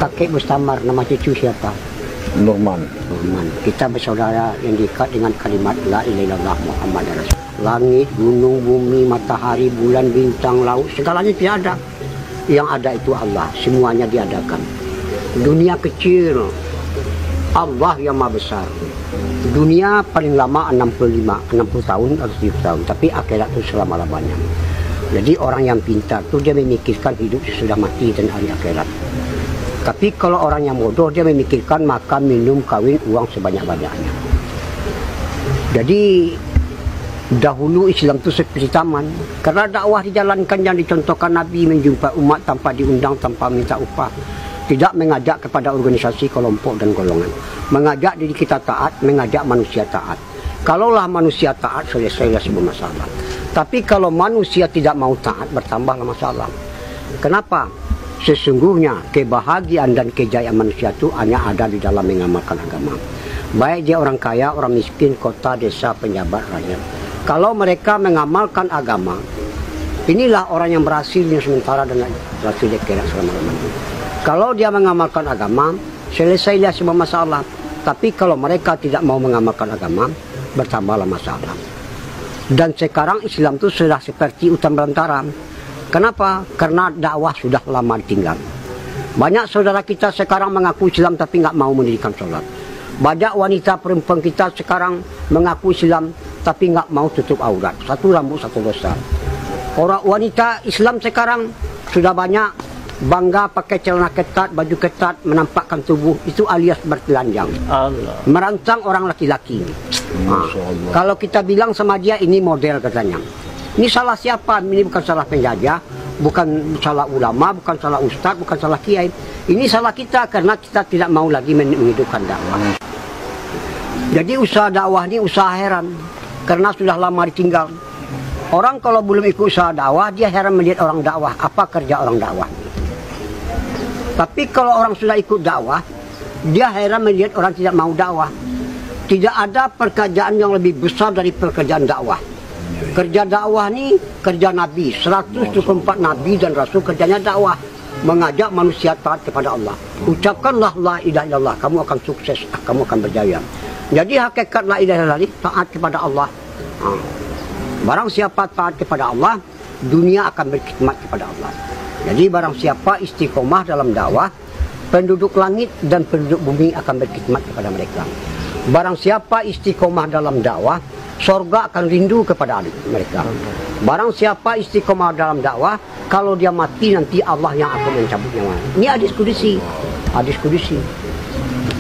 Kakek Mustamar, nama cucu siapa? Norman. Norman. Kita bersaudara yang diikat dengan kalimat La ilaha illallah Muhammad Rasul. Langit, gunung, bumi, matahari, bulan, bintang, laut, segalanya tidak ada. Yang ada itu Allah, semuanya diadakan. Dunia kecil, Allah yang maha besar. Dunia paling lama 60 tahun atau 70 tahun, tapi akhirat itu selama-lamanya. Jadi orang yang pintar itu dia memikirkan hidup sesudah mati dan hari akhirat. Tapi kalau orang yang bodoh dia memikirkan makan, minum, kawin, uang sebanyak-banyaknya. Jadi dahulu Islam itu seperti taman. Karena dakwah dijalankan yang dicontohkan Nabi, menjumpai umat tanpa diundang, tanpa minta upah. Tidak mengajak kepada organisasi, kelompok dan golongan. Mengajak diri kita taat, mengajak manusia taat. Kalaulah manusia taat, selesailah semua masalah. Tapi kalau manusia tidak mau taat, bertambahlah masalah. Kenapa? Sesungguhnya kebahagiaan dan kejayaan manusia itu hanya ada di dalam mengamalkan agama. Baik dia orang kaya, orang miskin, kota, desa, penjabat, rakyat. Kalau mereka mengamalkan agama, inilah orang yang berhasil yang sementara dan berhasil di akhirat selama-lamanya. Kalau dia mengamalkan agama, selesailah semua masalah. Tapi kalau mereka tidak mau mengamalkan agama, bertambahlah masalah. Dan sekarang Islam itu sudah seperti hutan belantara. Kenapa? Karena dakwah sudah lama ditinggal. Banyak saudara kita sekarang mengaku Islam tapi nggak mau mendirikan sholat. Banyak wanita perempuan kita sekarang mengaku Islam tapi nggak mau tutup aurat. Satu rambut, satu dosa. Orang wanita Islam sekarang sudah banyak bangga pakai celana ketat, baju ketat, menampakkan tubuh. Itu alias bertelanjang. Allah. Merancang orang laki-laki. Kalau kita bilang sama dia ini model katanya. Ini salah siapa? Ini bukan salah penjajah, bukan salah ulama, bukan salah ustadz, bukan salah kiai. Ini salah kita karena kita tidak mau lagi menghidupkan dakwah. Jadi usaha dakwah ini usaha heran karena sudah lama ditinggal. Orang kalau belum ikut usaha dakwah, dia heran melihat orang dakwah. Apa kerja orang dakwah? Tapi kalau orang sudah ikut dakwah, dia heran melihat orang tidak mau dakwah. Tidak ada pekerjaan yang lebih besar dari pekerjaan dakwah. Kerja dakwah ini kerja Nabi, 124 Nabi dan Rasul kerjanya dakwah, mengajak manusia taat kepada Allah. Ucapkanlah la ilaha illallah, kamu akan sukses, kamu akan berjaya. Jadi hakikat la ilaha illallah taat kepada Allah. Barang siapa taat kepada Allah, dunia akan berkhidmat kepada Allah. Jadi barang siapa istiqomah dalam dakwah, penduduk langit dan penduduk bumi akan berkhidmat kepada mereka. Barang siapa istiqomah dalam dakwah, surga akan rindu kepada mereka. Barang siapa istiqomah dalam dakwah, kalau dia mati nanti Allah yang akan mencabut nyawa. Ini hadis kudusi. Hadis kudusi.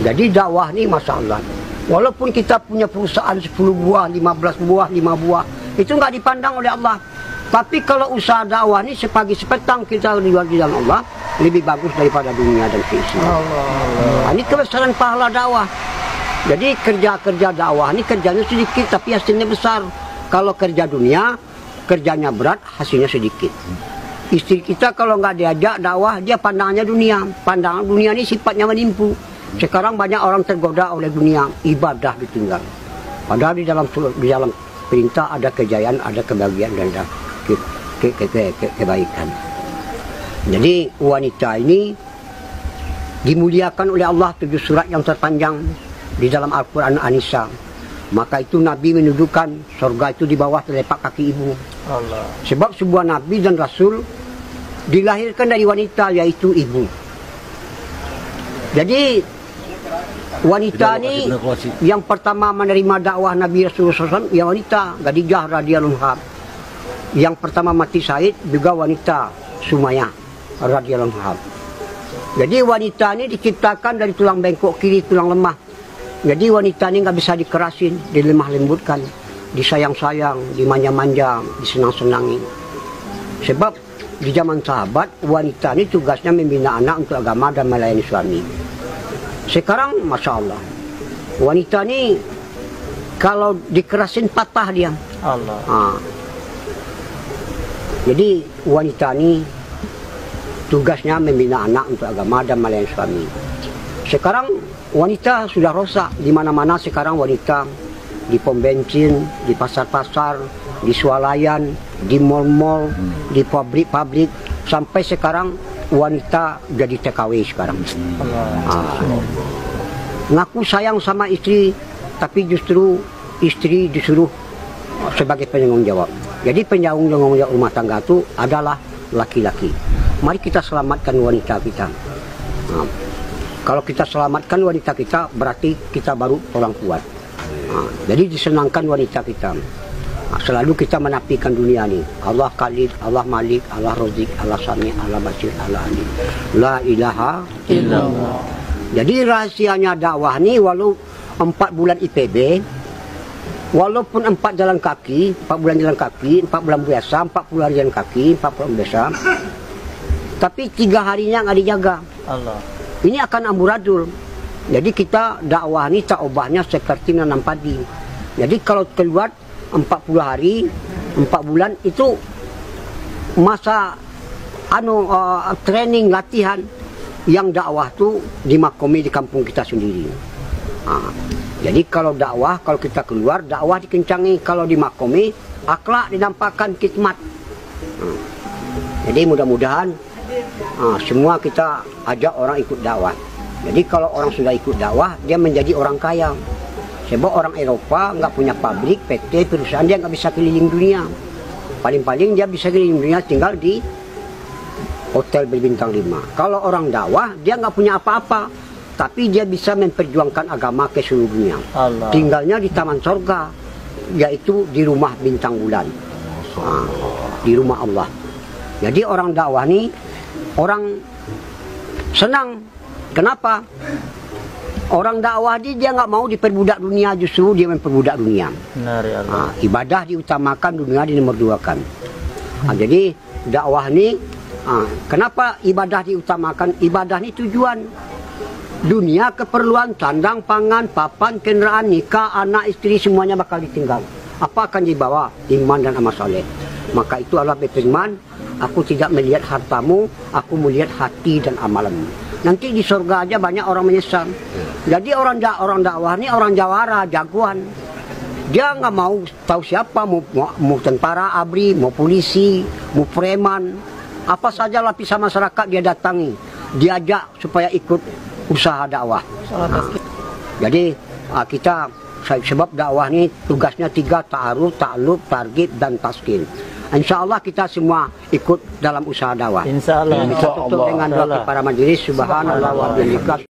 Jadi dakwah ini Masya Allah. Walaupun kita punya perusahaan 10 buah, 15 buah, 5 buah, itu nggak dipandang oleh Allah. Tapi kalau usaha dakwah ini sepagi sepetang kita jual di dalam Allah, lebih bagus daripada dunia dan keisinya. Ini kebesaran pahala dakwah. Jadi kerja-kerja dakwah ini kerjanya sedikit tapi hasilnya besar. Kalau kerja dunia, kerjanya berat, hasilnya sedikit. Istri kita kalau nggak diajak dakwah, dia pandangannya dunia. Pandangan dunia ini sifatnya menipu. Sekarang banyak orang tergoda oleh dunia, ibadah ditinggal. Padahal di dalam perintah ada kejayaan, ada kebahagiaan dan ada kebaikan. Jadi wanita ini dimuliakan oleh Allah 7 surat yang terpanjang di dalam Al-Quran An-Nisa. Maka itu Nabi menunjukkan surga itu di bawah telapak kaki ibu. Allah. Sebab sebuah Nabi dan Rasul dilahirkan dari wanita, yaitu ibu. Jadi wanita ini yang pertama menerima dakwah Nabi Rasulullah SAW, ya wanita Khadijah radhiyallahu anha. Yang pertama mati syahid juga wanita Sumayyah radhiyallahu anha. Jadi wanita ini diciptakan dari tulang bengkok kiri, tulang lemah. Jadi wanita ini nggak bisa dikerasin, dilemah lembutkan, disayang-sayang, dimanja-manja, disenang-senangi. Sebab di zaman sahabat, wanita ini tugasnya membina anak untuk agama dan melayani suami. Sekarang, Masya Allah, wanita ini kalau dikerasin patah dia. Allah. Jadi wanita ini tugasnya membina anak untuk agama dan melayani suami. Sekarang wanita sudah rosak di mana-mana. Sekarang wanita di pom bensin, di pasar-pasar, di swalayan, di mal-mal, di pabrik-pabrik, sampai sekarang wanita jadi TKW sekarang. Ngaku sayang sama istri, tapi justru istri disuruh sebagai penanggung jawab. Jadi penanggung jawab rumah tangga itu adalah laki-laki. Mari kita selamatkan wanita kita. Kalau kita selamatkan wanita kita, berarti kita baru orang kuat. Jadi disenangkan wanita kita. Selalu kita menafikan dunia ini. Allah Khalid, Allah Malik, Allah Razik, Allah Sami, Allah Basir, Allah Alim. La ilaha illallah. Jadi rahasianya dakwah ni, walau 4 bulan IPB, walaupun 4 jalan kaki, 4 bulan jalan kaki, 4 bulan biasa, 40 hari jalan kaki, 40 biasa, tapi 3 harinya nggak dijaga. Allah. Ini akan amburadul. Jadi kita dakwah ni tak ubahnya seperti nanam padi. Jadi kalau keluar 40 hari, 4 bulan itu masa training latihan yang dakwah tu dimakomi di kampung kita sendiri. Jadi kalau dakwah, kalau kita keluar, dakwah dikencangi. Kalau dimakomi, akhlak dinampakkan, khidmat. Jadi mudah-mudahan semua kita ajak orang ikut dakwah. Jadi kalau orang sudah ikut dakwah, dia menjadi orang kaya. Sebab orang Eropa nggak punya pabrik, PT, perusahaan, dia nggak bisa keliling dunia. Paling-paling dia bisa keliling dunia tinggal di hotel berbintang 5. Kalau orang dakwah, dia nggak punya apa-apa, tapi dia bisa memperjuangkan agama ke seluruh dunia. Allah. Tinggalnya di taman sorga, yaitu di rumah bintang bulan, di rumah Allah. Jadi orang dakwah ni orang senang. Kenapa? Orang dakwah dia nggak mau diperbudak dunia, justru dia memperbudak dunia. Benar, ya Allah. Ibadah diutamakan, dunia dinomorduakan. Jadi dakwah ni, kenapa ibadah diutamakan? Ibadah ni tujuan. Dunia keperluan, sandang, pangan, papan, kendaraan, nikah, anak, istri, semuanya bakal ditinggal. Apa akan dibawa? Iman dan amal soleh. Maka itu Allah berfirman, aku tidak melihat hartamu, aku melihat hati dan amalanmu. Nanti di surga aja banyak orang menyesal. Jadi orang dakwah ini orang jawara, jagoan. Dia nggak mau tahu siapa, mau tentara, ABRI, mau polisi, mau preman, apa saja lapisan masyarakat dia datangi, diajak supaya ikut usaha dakwah. Jadi kita, sebab dakwah ini tugasnya 3, ta'aruf, ta'aluf, targhib, dan taskin. Insya Allah kita semua ikut dalam usaha dakwah. Insya Allah. Kita tutup dengan doa para majelis. Subhanallah wa bihamdihi.